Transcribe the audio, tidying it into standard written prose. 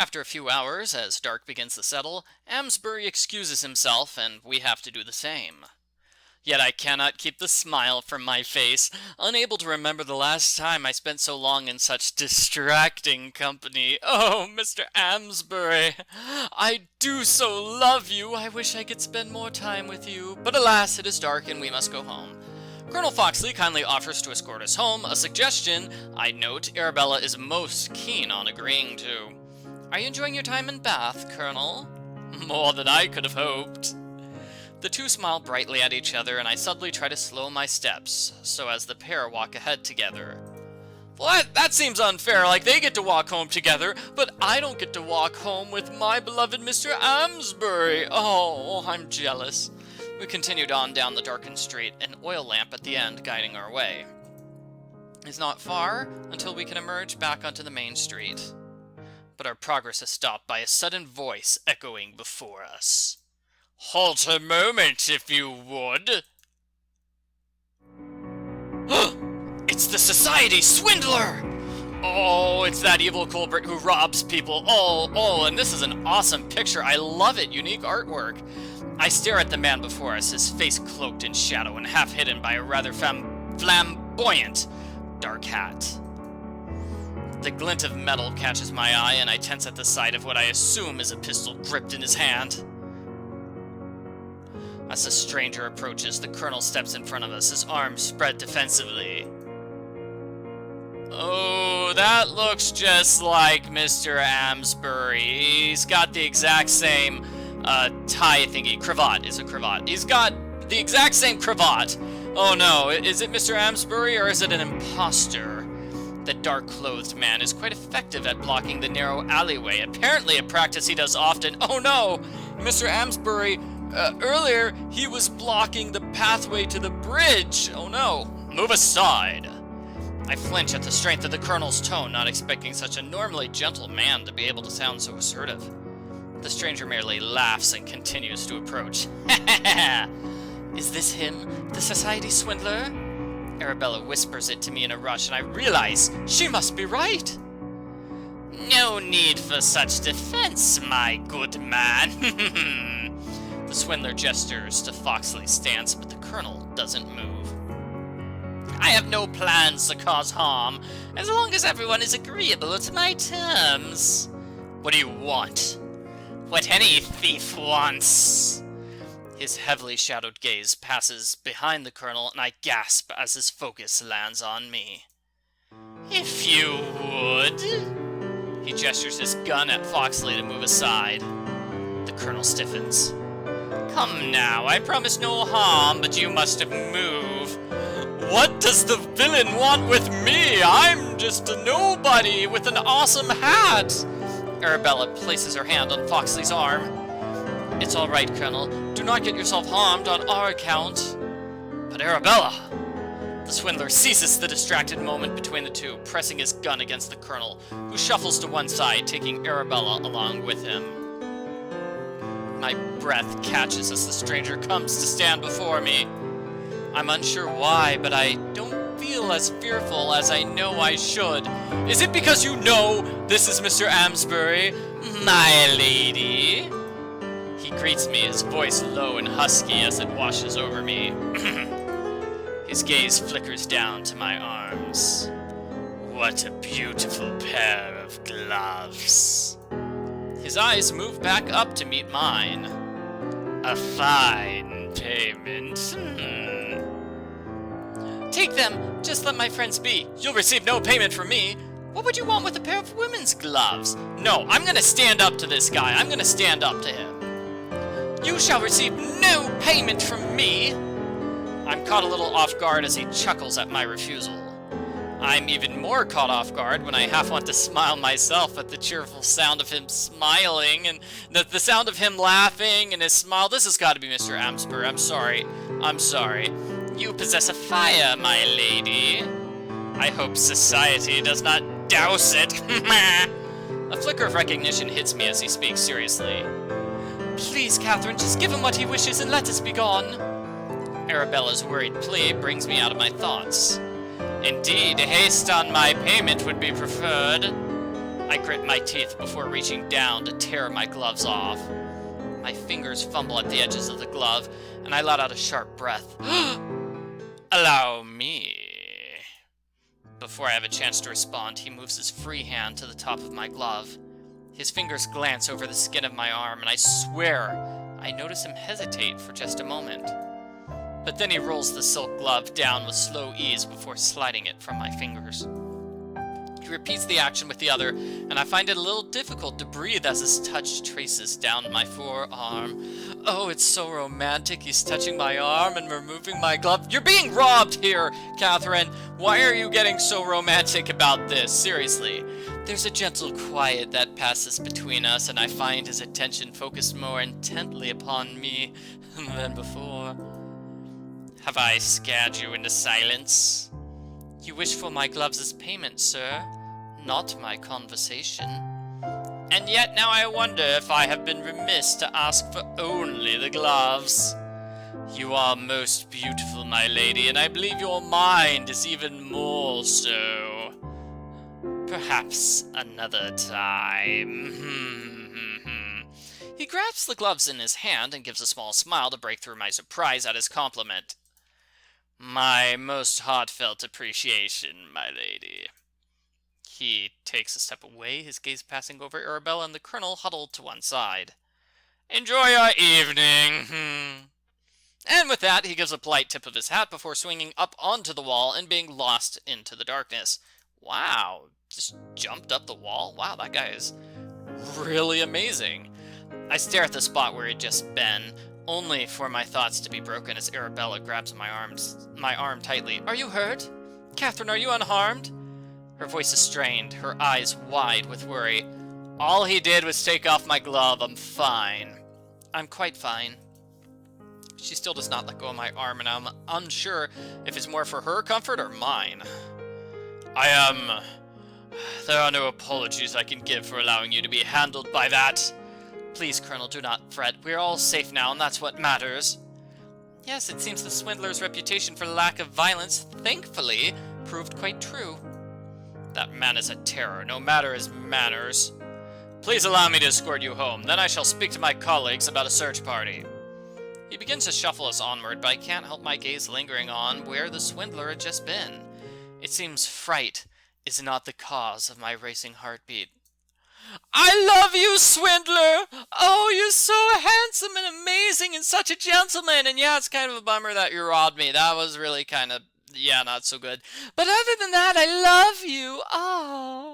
After a few hours, as dark begins to settle, Amsbury excuses himself, and we have to do the same. Yet I cannot keep the smile from my face, unable to remember the last time I spent so long in such distracting company. Oh, Mr. Amsbury, I do so love you. I wish I could spend more time with you. But alas, it is dark and we must go home. Colonel Foxley kindly offers to escort us home, a suggestion I note Arabella is most keen on agreeing to. Are you enjoying your time in Bath, Colonel? More than I could have hoped. The two smile brightly at each other, and I suddenly try to slow my steps, so as the pair walk ahead together. Well, that seems unfair, like they get to walk home together, but I don't get to walk home with my beloved Mr. Amsbury. Oh, I'm jealous. We continued on down the darkened street, an oil lamp at the end guiding our way. It's not far until we can emerge back onto the main street. But our progress is stopped by a sudden voice echoing before us. Halt a moment, if you would. It's the Society Swindler! Oh, it's that evil culprit who robs people. Oh, and this is an awesome picture. I love it. Unique artwork. I stare at the man before us, his face cloaked in shadow and half hidden by a rather flamboyant dark hat. The glint of metal catches my eye, and I tense at the sight of what I assume is a pistol gripped in his hand. As the stranger approaches, the colonel steps in front of us, his arms spread defensively. Oh, that looks just like Mr. Amsbury. He's got the exact same tie thingy. Cravat is a cravat. He's got the exact same cravat. Oh no, is it Mr. Amsbury or is it an imposter? The dark-clothed man is quite effective at blocking the narrow alleyway, apparently a practice he does often. Oh no! Mr. Amsbury, earlier he was blocking the pathway to the bridge. Oh no! Move aside! I flinch at the strength of the colonel's tone, not expecting such a normally gentle man to be able to sound so assertive. The stranger merely laughs and continues to approach. Is this him, the Society Swindler? Arabella whispers it to me in a rush, and I realize she must be right. No need for such defense, my good man. The swindler gestures to Foxley's stance, but the colonel doesn't move. I have no plans to cause harm, as long as everyone is agreeable to my terms. What do you want? What any thief wants. His heavily shadowed gaze passes behind the colonel, and I gasp as his focus lands on me. If you would. He gestures his gun at Foxley to move aside. The colonel stiffens. Come now, I promise no harm, but you must move. What does the villain want with me? I'm just a nobody with an awesome hat. Arabella places her hand on Foxley's arm. It's all right, Colonel. Do not get yourself harmed on our account. But Arabella! The swindler seizes the distracted moment between the two, pressing his gun against the colonel, who shuffles to one side, taking Arabella along with him. My breath catches as the stranger comes to stand before me. I'm unsure why, but I don't feel as fearful as I know I should. Is it because you know this is Mr. Amsbury, my lady? He greets me, his voice low and husky as it washes over me. His gaze flickers down to my arms. What a beautiful pair of gloves. His eyes move back up to meet mine. A fine payment. Take them. Just let my friends be. You'll receive no payment from me. What would you want with a pair of women's gloves? No, I'm gonna stand up to this guy. I'm gonna stand up to him. You shall receive no payment from me. I'm caught a little off guard as he chuckles at my refusal. I'm even more caught off guard when I half want to smile myself at the cheerful sound of him smiling and the sound of him laughing and his smile. This has got to be Mr. Amsbury. I'm sorry. I'm sorry. You possess a fire, my lady. I hope society does not douse it. A flicker of recognition hits me as he speaks seriously. Please, Catherine, just give him what he wishes and let us be gone. Arabella's worried plea brings me out of my thoughts. Indeed, haste on my payment would be preferred. I grit my teeth before reaching down to tear my gloves off. My fingers fumble at the edges of the glove, and I let out a sharp breath. Allow me. Before I have a chance to respond, he moves his free hand to the top of my glove. His fingers glance over the skin of my arm, and I swear I notice him hesitate for just a moment. But then he rolls the silk glove down with slow ease before sliding it from my fingers. He repeats the action with the other, and I find it a little difficult to breathe as his touch traces down my forearm. Oh, it's so romantic. He's touching my arm and removing my glove. You're being robbed here, Catherine. Why are you getting so romantic about this? Seriously. There's a gentle quiet that passes between us, and I find his attention focused more intently upon me than before. Have I scared you into silence? You wish for my gloves as payment, sir, not my conversation. And yet now I wonder if I have been remiss to ask for only the gloves. You are most beautiful, my lady, and I believe your mind is even more so. Perhaps another time. He grabs the gloves in his hand and gives a small smile to break through my surprise at his compliment. My most heartfelt appreciation, my lady. He takes a step away, his gaze passing over Arabella and the colonel huddled to one side. Enjoy your evening. And with that, he gives a polite tip of his hat before swinging up onto the wall and being lost into the darkness. Wow, just jumped up the wall? Wow, that guy is really amazing. I stare at the spot where he'd just been, only for my thoughts to be broken as Arabella grabs my arm tightly. Are you hurt? Catherine, are you unharmed? Her voice is strained, her eyes wide with worry. All he did was take off my glove. I'm fine. I'm quite fine. She still does not let go of my arm, and I'm unsure if it's more for her comfort or mine. There are no apologies I can give for allowing you to be handled by that. Please, Colonel, do not fret. We're all safe now, and that's what matters. Yes, it seems the swindler's reputation for lack of violence, thankfully, proved quite true. That man is a terror, no matter his manners. Please allow me to escort you home, then I shall speak to my colleagues about a search party. He begins to shuffle us onward, but I can't help my gaze lingering on where the swindler had just been. It seems fright is not the cause of my racing heartbeat. I love you, swindler! Oh, you're so handsome and amazing and such a gentleman! And yeah, it's kind of a bummer that you robbed me. That was really kind of, yeah, not so good. But other than that, I love you. Oh.